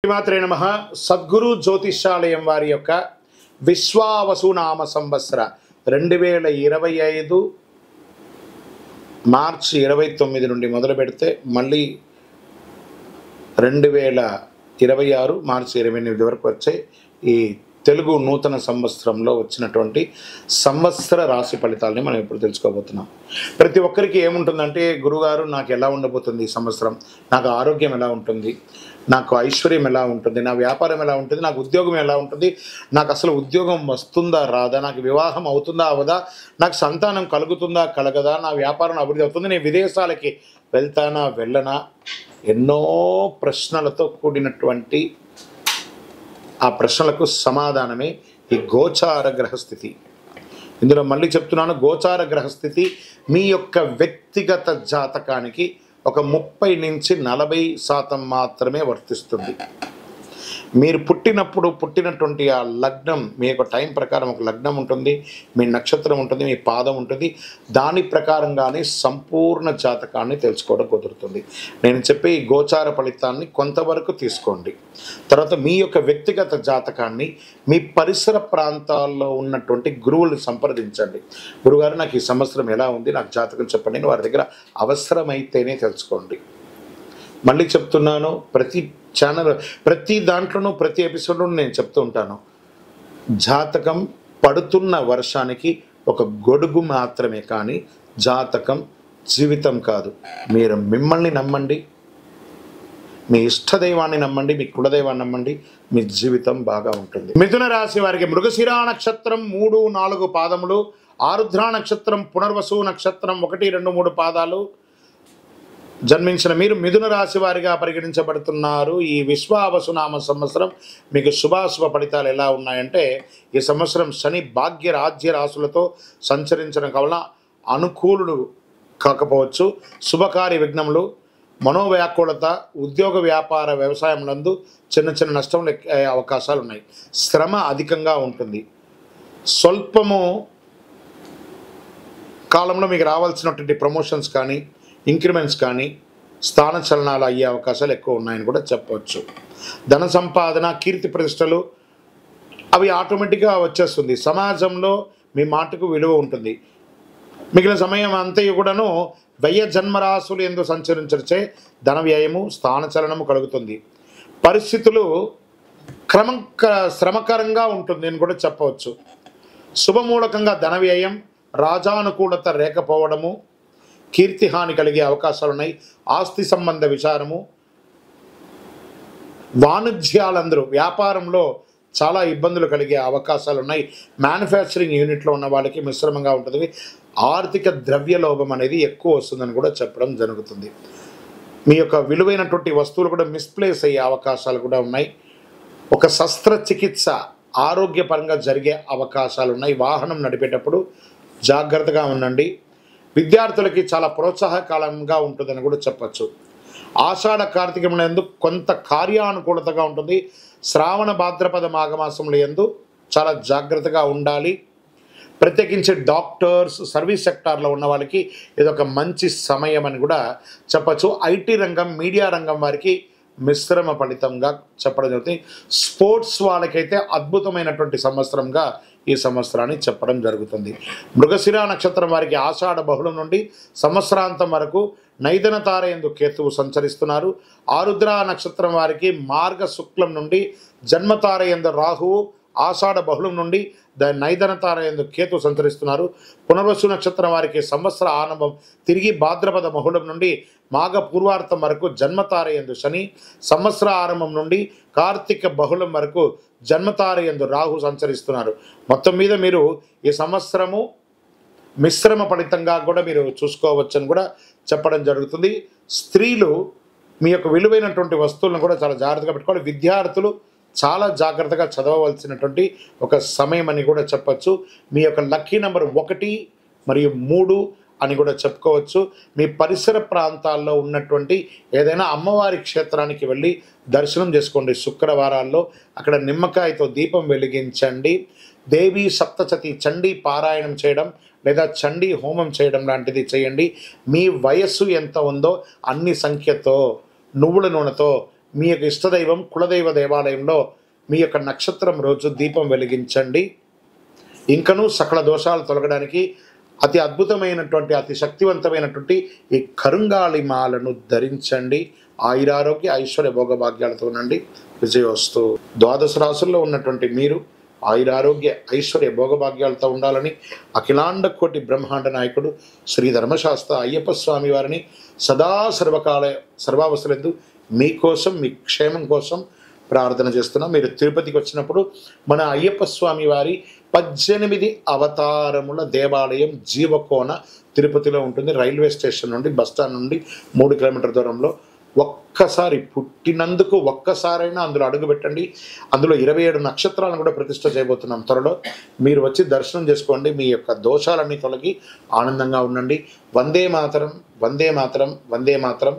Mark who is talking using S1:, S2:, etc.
S1: శ్రీమాత్రే నమః. సద్గురు జ్యోతిష్యాలయం వారి యొక్క విశ్వావసునామ సంవత్సర 2025 మార్చి 29 నుండి మొదలు పెడితే మళ్ళీ 2026 మార్చి 28 వరకు వచ్చే ఈ తెలుగు నూతన సంవత్సరంలో వచ్చినటువంటి సంవత్సర రాశి ఫలితాలని మనం ఇప్పుడు తెలుసుకోబోతున్నాం. ప్రతి ఒక్కరికి ఏముంటుందంటే, గురుగారు నాకు ఎలా ఉండబోతుంది ఈ సంవత్సరం, నాకు ఆరోగ్యం ఎలా ఉంటుంది, నాకు ఐశ్వర్యం ఎలా ఉంటుంది, నా వ్యాపారం ఎలా ఉంటుంది, నాకు ఉద్యోగం ఎలా ఉంటుంది, నాకు అసలు ఉద్యోగం వస్తుందా రాదా, నాకు వివాహం అవుతుందా అవదా, నాకు సంతానం కలుగుతుందా కలగదా, నా వ్యాపారం అభివృద్ధి అవుతుంది, నేను విదేశాలకి వెళ్తానా వెళ్ళనా, ఎన్నో ప్రశ్నలతో కూడినటువంటి ఆ ప్రశ్నలకు సమాధానమే ఈ గోచార గ్రహస్థితి. ఇందులో మళ్ళీ చెప్తున్నాను, గోచార గ్రహస్థితి మీ యొక్క వ్యక్తిగత జాతకానికి ఒక 30 నుంచి 40% మాత్రమే వర్తిస్తుంది. మీరు పుట్టినటువంటి ఆ లగ్నం, మీ యొక్క టైం ప్రకారం ఒక లగ్నం ఉంటుంది, మీ నక్షత్రం ఉంటుంది, మీ పాదం ఉంటుంది, దాని ప్రకారంగానే సంపూర్ణ జాతకాన్ని తెలుసుకోవడం కుదురుతుంది. నేను చెప్పే ఈ గోచార ఫలితాన్ని కొంతవరకు తీసుకోండి. తర్వాత మీ యొక్క వ్యక్తిగత జాతకాన్ని మీ పరిసర ప్రాంతాల్లో ఉన్నటువంటి గురువులను సంప్రదించండి. గురుగారు నాకు ఈ సంవత్సరం ఎలా ఉంది, నాకు జాతకం చెప్పండి, వారి దగ్గర అవసరమైతేనే తెలుసుకోండి. మళ్ళీ చెప్తున్నాను, ప్రతి ఛానల్, ప్రతి దాంట్లోనూ, ప్రతి ఎపిసోడ్లోనూ నేను చెప్తూ ఉంటాను, జాతకం పడుతున్న వర్షానికి ఒక గొడుగు మాత్రమే, కానీ జాతకం జీవితం కాదు. మీరు మిమ్మల్ని నమ్మండి, మీ ఇష్టదైవాన్ని నమ్మండి, మీ కులదైవాన్ని నమ్మండి, మీ జీవితం బాగా ఉంటుంది. మిథున రాశి వారికి మృగశిర నక్షత్రం 3, 4 పాదములు, ఆరుద్ర నక్షత్రం, పునర్వసు నక్షత్రం 1, 2, 3 పాదాలు జన్మించిన మీరు మిథున రాశి వారిగా పరిగణించబడుతున్నారు. ఈ విశ్వావసునామ సంవత్సరం మీకు శుభాశుభ ఫలితాలు ఎలా ఉన్నాయంటే, ఈ సంవత్సరం శని భాగ్య రాజ్య రాశులతో సంచరించడం వలన అనుకూలుడు కాకపోవచ్చు. శుభకార్య విఘ్నములు, మనోవ్యాకులత, ఉద్యోగ వ్యాపార వ్యవసాయంలందు చిన్న నష్టములు అయ్యే అవకాశాలు ఉన్నాయి. శ్రమ అధికంగా ఉంటుంది. స్వల్పము కాలంలో మీకు రావాల్సినటువంటి ప్రమోషన్స్ కానీ, ఇంక్రిమెంట్స్ కానీ, స్థాన చలనాలు అయ్యే అవకాశాలు ఎక్కువ ఉన్నాయని కూడా చెప్పవచ్చు. ధన సంపాదన, కీర్తి ప్రతిష్టలు అవి ఆటోమేటిక్గా వచ్చేస్తుంది. సమాజంలో మీ మాటకు విలువ ఉంటుంది. మిగిలిన సమయం అంతయు కూడాను వ్యయ జన్మరాశులు ఎందు సంచరించే ధన వ్యయము, స్థాన చలనము కలుగుతుంది. పరిస్థితులు శ్రమకరంగా ఉంటుంది అని కూడా చెప్పవచ్చు. శుభమూలకంగా ధన వ్యయం, రాజానుకూలత లేకపోవడము, కీర్తిహాని కలిగే అవకాశాలు ఉన్నాయి. ఆస్తి సంబంధ విచారము, వాణిజ్యాలందరూ వ్యాపారంలో చాలా ఇబ్బందులు కలిగే అవకాశాలు ఉన్నాయి. మ్యానుఫ్యాక్చరింగ్ యూనిట్లో ఉన్న వాళ్ళకి మిశ్రమంగా ఉంటుంది. ఆర్థిక ద్రవ్యలోభం అనేది ఎక్కువ వస్తుందని కూడా చెప్పడం జరుగుతుంది. మీ యొక్క విలువైనటువంటి వస్తువులు కూడా మిస్ప్లేస్ అయ్యే అవకాశాలు కూడా ఉన్నాయి. ఒక శస్త్రచికిత్స ఆరోగ్యపరంగా జరిగే అవకాశాలు ఉన్నాయి. వాహనం నడిపేటప్పుడు జాగ్రత్తగా ఉండండి. విద్యార్థులకి చాలా ప్రోత్సాహకాలంగా ఉంటుందని కూడా చెప్పచ్చు. ఆషాఢ కార్తీకముల యందు కొంత కార్యానుకూలతగా ఉంటుంది. శ్రావణ భాద్రపద మాఘమాసముల యందు చాలా జాగ్రత్తగా ఉండాలి. ప్రత్యేకించి డాక్టర్స్, సర్వీస్ సెక్టార్లో ఉన్న వాళ్ళకి ఇదొక మంచి సమయం అని కూడా చెప్పచ్చు. ఐటీ రంగం, మీడియా రంగం వారికి మిశ్రమ ఫలితంగా చెప్పడం జరుగుతుంది. స్పోర్ట్స్ వాళ్ళకైతే అద్భుతమైనటువంటి సంవత్సరంగా ఈ సంవత్సరాన్ని చెప్పడం జరుగుతుంది. మృగశిర నక్షత్రం వారికి ఆషాఢ బహుళం నుండి సంవత్సరాంతం వరకు నైదన తార యందు కేతువు సంచరిస్తున్నారు. ఆరుద్ర నక్షత్రం వారికి మార్గ శుక్లం నుండి జన్మతార యందు రాహువు, ఆషాఢ బహుళం నుండి నైదన తార యందు కేతు సంచరిస్తున్నారు. పునర్వసు నక్షత్రం వారికి సంవత్సర ఆరంభం తిరిగి భాద్రపద బహుళం నుండి మాఘ పూర్వార్థం వరకు జన్మతార యందు శని, సంవత్సర ఆరంభం నుండి కార్తీక బహుళం వరకు జన్మతార యందు రాహు సంచరిస్తున్నారు. మొత్తం మీద మీరు ఈ సంవత్సరము మిశ్రమ ఫలితంగా కూడా మీరు చూసుకోవచ్చని కూడా చెప్పడం జరుగుతుంది. స్త్రీలు మీ యొక్క విలువైనటువంటి వస్తువులను కూడా చాలా జాగ్రత్తగా పెట్టుకోవాలి. విద్యార్థులు చాలా జాగ్రత్తగా చదవవలసినటువంటి ఒక సమయం అని కూడా చెప్పచ్చు. మీ యొక్క లక్కీ నెంబర్ 1 మరియు 3 అని కూడా చెప్పుకోవచ్చు. మీ పరిసర ప్రాంతాల్లో ఉన్నటువంటి ఏదైనా అమ్మవారి క్షేత్రానికి వెళ్ళి దర్శనం చేసుకోండి. శుక్రవారాల్లో అక్కడ నిమ్మకాయతో దీపం వెలిగించండి. దేవి సప్తశతి చండీ పారాయణం చేయడం లేదా చండీ హోమం చేయడం లాంటిది చేయండి. మీ వయస్సు ఎంత ఉందో అన్ని సంఖ్యతో నువ్వుల నూనెతో మీ యొక్క ఇష్టదైవం కులదైవ దేవాలయంలో మీ యొక్క నక్షత్రం రోజు దీపం వెలిగించండి. ఇంకనూ సకల దోషాలు తొలగడానికి అతి అద్భుతమైనటువంటి అతి శక్తివంతమైనటువంటి ఈ కరుంగాళి మాలను ధరించండి. ఆయురారోగ్య ఐశ్వర్య భోగభాగ్యాలతో ఉండండి. విజయోస్తు. ద్వాదశ రాశుల్లో ఉన్నటువంటి మీరు ఆయురారోగ్య ఐశ్వర్య భోగభాగ్యాలతో ఉండాలని అఖిలాండ కోటి బ్రహ్మాండ నాయకుడు శ్రీ ధర్మశాస్త్ర అయ్యప్ప స్వామి వారిని సదా సర్వావసరందు మీకోసం మీ క్షేమం కోసం ప్రార్థన చేస్తున్నాం. మీరు తిరుపతికి వచ్చినప్పుడు మన అయ్యప్ప స్వామి వారి 18 అవతారముల దేవాలయం జీవకోన తిరుపతిలో ఉంటుంది. రైల్వే స్టేషన్ నుండి బస్టాండ్ నుండి 3 కిలోమీటర్ల దూరంలో. ఒక్కసారి పుట్టినందుకు ఒక్కసారైనా అందులో అడుగుపెట్టండి. అందులో 27 నక్షత్రాలను కూడా ప్రతిష్ఠ చేయబోతున్నాం త్వరలో. మీరు వచ్చి దర్శనం చేసుకోండి. మీ యొక్క దోషాలన్నీ తొలగి ఆనందంగా ఉండండి. వందే మాతరం, వందే మాతరం, వందే మాతరం.